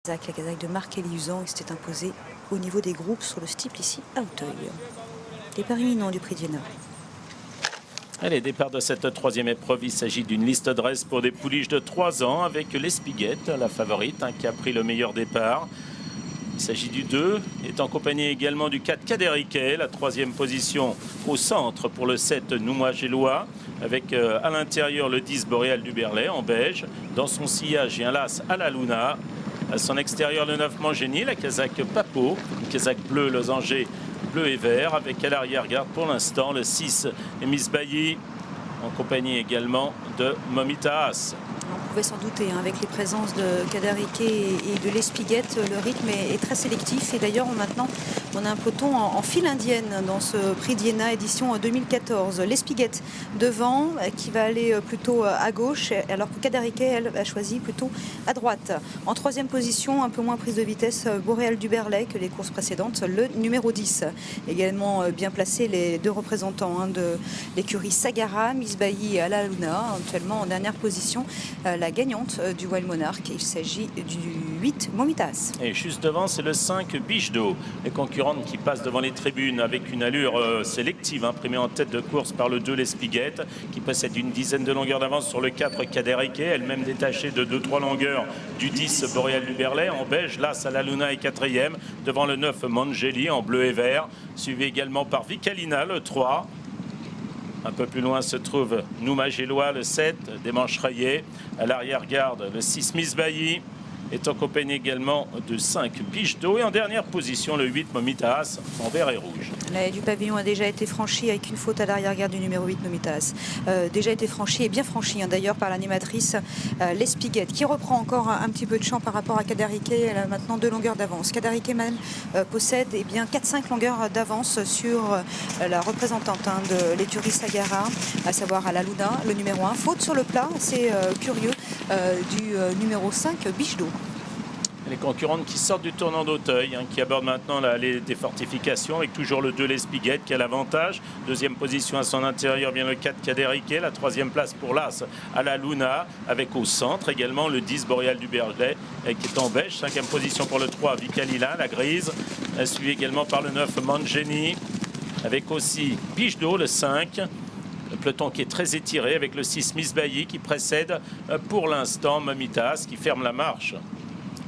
La Kazakh de Marc Eliusan s'était imposé au niveau des groupes sur le steeple ici à Auteuil. Départ imminent du prix d'Iéna. Allez, départ de cette troisième épreuve, il s'agit d'une liste de dresse pour des pouliches de 3 ans avec l'Espiguette, la favorite, qui a pris le meilleur départ. Il s'agit du 2, est en compagnie également du 4 Cadériquet, la troisième position au centre pour le 7 Noumois-Gélois, avec à l'intérieur le 10 Boréal du Berlay en beige. Dans son sillage, il y a un las à la Luna. À son extérieur, le 9 Mangénie, la Kazakh Papo, une Kazakh bleu losanger bleu et vert, avec à l'arrière-garde pour l'instant le 6 Miss Bailly, en compagnie également de Momitas. On pouvait s'en douter, avec les présences de Cadariquet et de l'Espiguette, le rythme est très sélectif. Et d'ailleurs, maintenant, on a un peloton en file indienne dans ce prix d'Iéna édition 2014. L'Espiguette devant, qui va aller plutôt à gauche, alors que Cadariquet, elle, a choisi plutôt à droite. En troisième position, un peu moins prise de vitesse, Boréal du Berlay que les courses précédentes, le numéro 10. Également bien placé les deux représentants de l'écurie Sagara, Miss Bailly et Ala Luna, actuellement en dernière position. La gagnante du Wild Monarch, il s'agit du 8 Momitas. Et juste devant, c'est le 5 Biche d'eau, les concurrentes qui passent devant les tribunes avec une allure sélective, primée en tête de course par le 2 l'Espiguette, qui possède une dizaine de longueurs d'avance sur le 4 Cadériquet, elle-même détachée de 2-3 longueurs du 10 Boréal du Berlay en beige. L'As à la Luna est quatrième, devant le 9 Mangeli en bleu et vert, suivi également par Vicalina le 3. Un peu plus loin se trouve Noumois-Gélois, le 7, des manches rayées. À l'arrière-garde, le 6 Miss Bailly est en compagnie également de 5 Biche d'eau. Et en dernière position, le 8 Momitas en vert et rouge. La haie du pavillon a déjà été franchie avec une faute à l'arrière-garde du numéro 8 Momitas. Déjà été franchie et bien franchie d'ailleurs par l'animatrice l'Espiguette, qui reprend encore un petit peu de champ par rapport à Cadariquet. Elle a maintenant 2 longueurs d'avance. Cadariquet même possède 4-5 longueurs d'avance sur la représentante de l'écurie Sagara, à savoir à la Luna, le numéro 1. Faute sur le plat, c'est curieux, du numéro 5 Biche d'eau. Les concurrentes qui sortent du tournant d'Auteuil, qui abordent maintenant l'allée des fortifications avec toujours le 2 l'Espiguette qui a l'avantage. Deuxième position à son intérieur vient le 4 Cadériquet. La troisième place pour l'As à la Luna, avec au centre également le 10 Boréal du Berlay qui est en beige. Cinquième position pour le 3 Vicalina, la grise, suivi également par le 9 Mangeni, avec aussi Biche d'eau, le 5. Le peloton qui est très étiré avec le 6 Miss Bailly qui précède pour l'instant Momitas qui ferme la marche.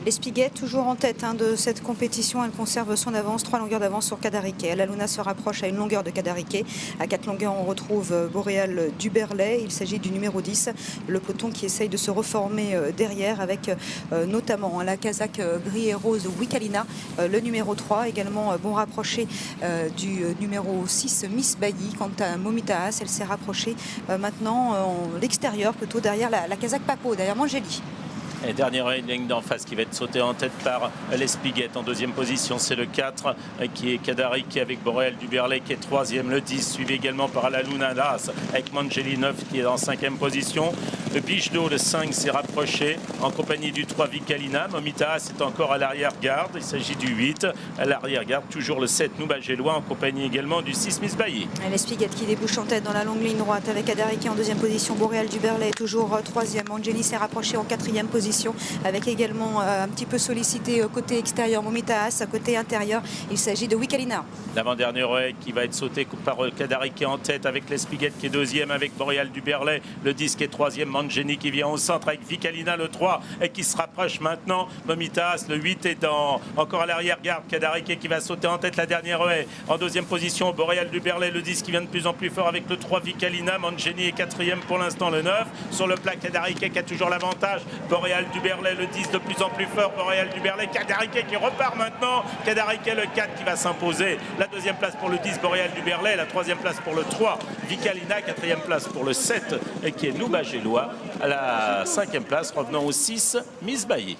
L'Espiguette toujours en tête de cette compétition, elle conserve son avance, 3 longueurs d'avance sur Cadariquet. La Luna se rapproche à une longueur de Cadariquet. À 4 longueurs, on retrouve Boréal du Berlay. Il s'agit du numéro 10, le peloton qui essaye de se reformer derrière avec notamment la Kazakh gris et rose Vicalina, le numéro 3, également bon rapproché du numéro 6 Miss Bailly. Quant à Momitas, elle s'est rapprochée maintenant l'extérieur, plutôt derrière la Kazakh Papo, derrière Mangeli. Et dernière ligne d'en face qui va être sautée en tête par l'Espiguette. En deuxième position, c'est le 4 qui est Cadariquet avec Boréal du Berlay qui est troisième. Le 10 suivi également par la Luna Las avec Mangeli 9 qui est en cinquième position. Le Biche d'eau, le 5, s'est rapproché en compagnie du 3 Vicalina. Momitas est encore à l'arrière-garde. Il s'agit du 8. À l'arrière-garde, toujours le 7 Noumois-Gélois en compagnie également du 6 Miss Bailly. L'Espiguette qui débouche en tête dans la longue ligne droite avec Cadariquet en deuxième position. Boréal du Berlay toujours troisième. Mangeli s'est rapproché en quatrième position, avec également un petit peu sollicité côté extérieur Momitas, côté intérieur il s'agit de Vicalina. L'avant-dernière oreille qui va être sautée par Cadariquet en tête avec l'Espiguette qui est deuxième, avec Boréal du Berlay, le 10 qui est troisième, Mangeni qui vient au centre avec Vicalina le 3 et qui se rapproche maintenant. Momitas, le 8 est encore à l'arrière-garde. Cadariquet qui va sauter en tête la dernière oreille. En deuxième position, Boréal du Berlay, le 10 qui vient de plus en plus fort avec le 3 Vicalina. Mangeni est quatrième pour l'instant, le 9. Sur le plat, Cadariquet qui a toujours l'avantage. Boréal du Berlay, le 10 de plus en plus fort. Boréal du Berlay, Cadariquet qui repart maintenant. Cadariquet le 4 qui va s'imposer. La deuxième place pour le 10 Boréal du Berlay, la troisième place pour le 3 Vicalina, quatrième place pour le 7 qui est Noumois-Gélois. À la cinquième place, revenant au 6 Miss Bailly.